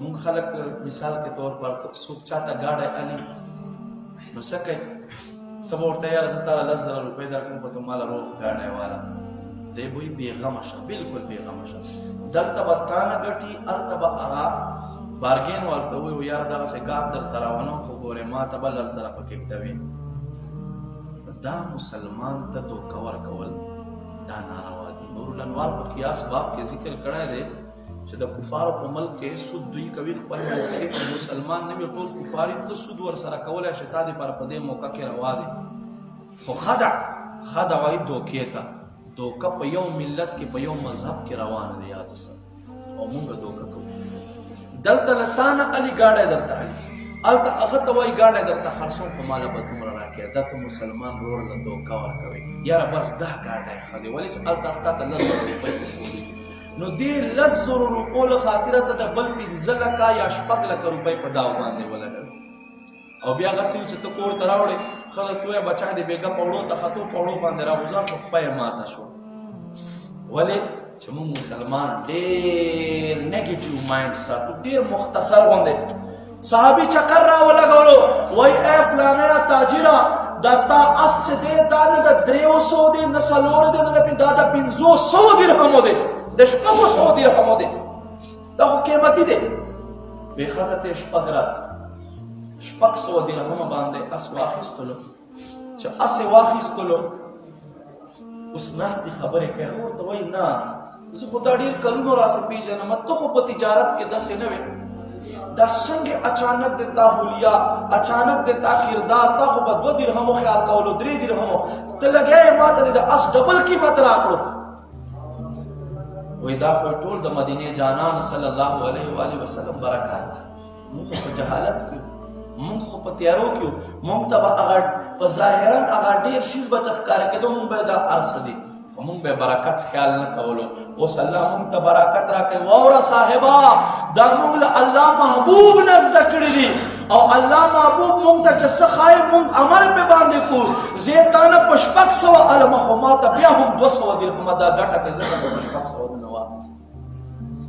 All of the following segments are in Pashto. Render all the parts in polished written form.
مونږ خلک مثال کے طور پر څوک چاته گاډی الي نو څه کوي ته به ورته یاره زه تاله 10,000 روپۍ درکړم خو ته ماله روغ گاډی واله دی به وایي بېغمه شه بلکل بېغمه شه دلته به تا نه ګټي هلته به هغه بارګین ورته ووایي یاره دغسې ګاب درته راونم خو ګورې ما ته به 10,000 پکې ږدوي دا مسلمان ته دوکه ورکول دا ناروا دي نور الانوار په قیاس باب کې ذکر کړی دی چې د کفارو په ملک کې سود دوی کوي خپل منځ کې مسلمان نه وي ټول کفاري ته سود ورسره کولی شي تا دپاره په دې موقع کې روا دی خو خدع وایي دوکې ته دوکه په یو ملت کې په یو مذهب کې روانه دی یاد وساتئ او موږ دوکه کوو دلته له تا نه الي ګاډی درته الي هلته هغه ته وایي ګاډی درته خرڅوم خو ماله به دومره راکړې دا ته مسلمان ورور له دوکه ورکوي یاره بس دا ګاډی ښه دی ولې چې هلته تا ته 10,000 روپۍ ورکولي نو دې 10,000 روپو له خاطره ته د بل 15 لکه یا 6 لکه روپۍ په داو باندې ولګوي او بیا هغسې وي چې ته کور ته راوړې ښځه ته وایه بچی د بېګه پوړو ته ختو پوړو باندې راوځه شو خپه یې ماته شو ولې چې موږ مسلمان ډېر نیګیټیو مایند ساتو ډېر مختصر غوندې صحابي چکر را ولګولو وایي ای فلانیه تاجره دا تا اس چې دی دا نه د 300 دی نه 4 دی نه دا د 500 درهمو دی د 600 درهمو دی دا خو قیمتي دی وایي ښځه ته یې 600 درهمه باندې اس واخیستلو چې اس یې واخیستلو اوس ناستې خبرې کوي هغه ورته وایي نه زه خو تا ډېر کلونو راسه پېژنم ته خو په تجارت کې داسې نه وې دا څنګه اچانک د تا حلیه اچانک د تا کردار تا خو به 2 درهمو خیال کولو 3 درهمو ته لګیا ما ته د اس ډبل قیمت راکړو وایي دا خو ټول د مدینې جانان صلی الله علیه و آله وسلم برکات دی موږ خو په جهالت کې موږ خو په تیارو کې موږ ته به هغه په ظاهرا هغه ډېر شیز به چې ښکاره کېدو موږ به دا هر څه دي خو موږ به برکت خیال نه کولو اوس الله موږ ته برکت راکوي واوره صاحبه دا موږ له الله محبوب نه زده کړي دي او الله محبوب موږ ته چې څه ښایي موږ عمل پې باندې کړو زه یې تا نه په 600 علمه خو ما ته بیا هم 200 درهمه دا ګټه کړې زه ته په 600 نه واخیست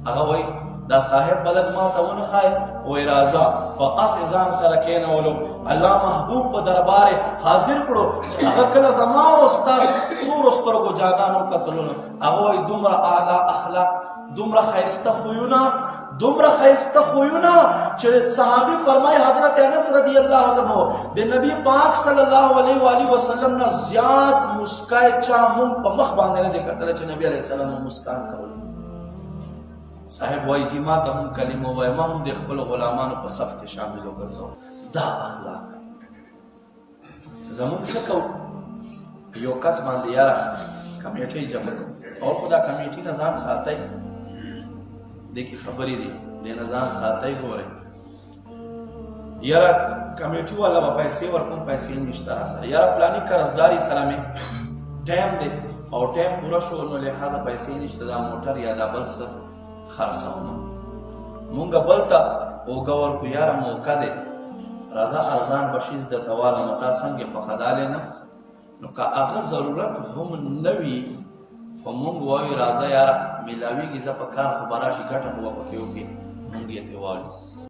هغه وایي دا صاحب بلد ما ته ونه ښایي وایي راځه په اس یې ځان سره کېنولو الله محبوب په دربار حاضر کړو چې هغه کله زما او ستا څورو سترګو جاګانو کتلو هغه وایي دومره اعلی اخلاق دومره ښایسته خویونه چې صحابي فرمایي حضرت انس رضی الله عنه د نبی پاک صلی الله علیه و آله وسلم نه زیات مسکای چا مونږ په مخ باندې نه دی کتلی چې نبی علیه السلام مسکان کول صاحب وایي چې ما ته هم کلمه وایي ما هم د خپلو غلامانو په صف کې شامل وګرځوم دا اخلاق زمونږ څه کوو یو کس باندې یاره کمیټۍ جمع کوو او خو دا کمیټي نه ځان ساتئ دې کې خبرې دي دې نه ځان ساتئ ګورئ یاره کمیټي والا به پیسې ورکوم پیسې نشته را سره یاره فلاني قرضداري سره مې ټایم دی او ټایم پوره شو نو لحاظه پیسې نشته دا موټر یا دا بل څه خرڅومه مونږ بل ته اوږه ورکړو یاره موقع دی راځه ارزان به شیز درته والمه تا څنګه خوښدالی نه نو که هغه ضرورت هم نه وي خو مونږ وایو راځه یاره میلاویږي زه په کار خو به راشي ګټه خو به پکې وکړي مونږ یې ترې والو